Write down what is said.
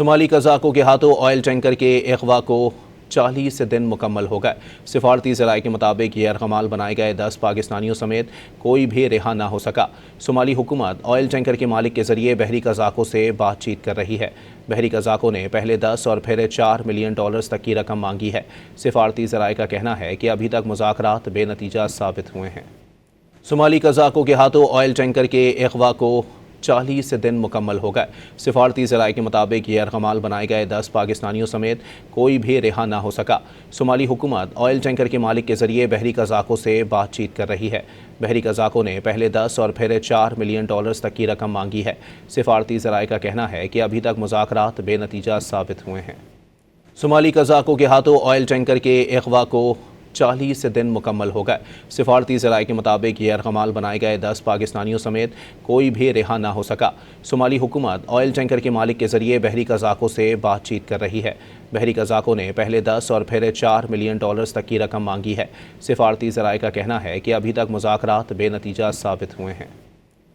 Somali कज़ाकों के हाथों oil tanker के अगवा को 40 दिन मुकम्मल हो गए। सिफारती ज़राए के मुताबिक ये अरगमाल बनाए गए 10 पाकिस्तानियों समेत कोई भी रिहा ना हो सका। सोमाली हुकूमत ऑयल टैंकर के मालिक के जरिए बहरी कज़ाकों से बातचीत कर रही है। बहरी कज़ाकों ने पहले 10 और फिर $4 मिलियन तक की रकम मांगी है। सिफारती ज़राए का कहना है कि अभी तक मुज़ाकरात बेनतीजा साबित हुए हैं। सोमाली कज़ाकों के हाथों ऑयल टैंकर के अगवा को 40 दिन मुकम्मल हो गए। सिफारती ज़राए के मुताबिक ये अरगमाल बनाए गए 10 पाकिस्तानियों समेत कोई भी रिहा ना हो सका। सोमाली हुकूमत ऑयल टैंकर के मालिक के जरिए बहरी कज़ाकों से बातचीत कर रही है। बहरी कज़ाकों ने पहले 10 और फिर $4 मिलियन तक की रकम मांगी है। सिफारती ज़राए का कहना है कि अभी तक मुज़ाकरात बेनतीजा साबित हुए हैं। सोमाली कज़ाकों के हाथों ऑयल टैंकर के अगवा को 40 दिन मुकम्मल हो गए। सिफारती ज़राए के मुताबिक ये अरगमाल बनाए गए 10 पाकिस्तानियों समेत कोई भी रिहा ना हो सका। सोमाली हुकूमत ऑयल टैंकर के मालिक के जरिए बहरी कज़ाकों से बातचीत कर रही है। बहरी कज़ाकों ने पहले 10 और फिर $4 मिलियन तक की रकम मांगी है। सिफारती ज़राए का कहना है कि अभी तक मुज़ाकरात बेनतीजा साबित हुए हैं।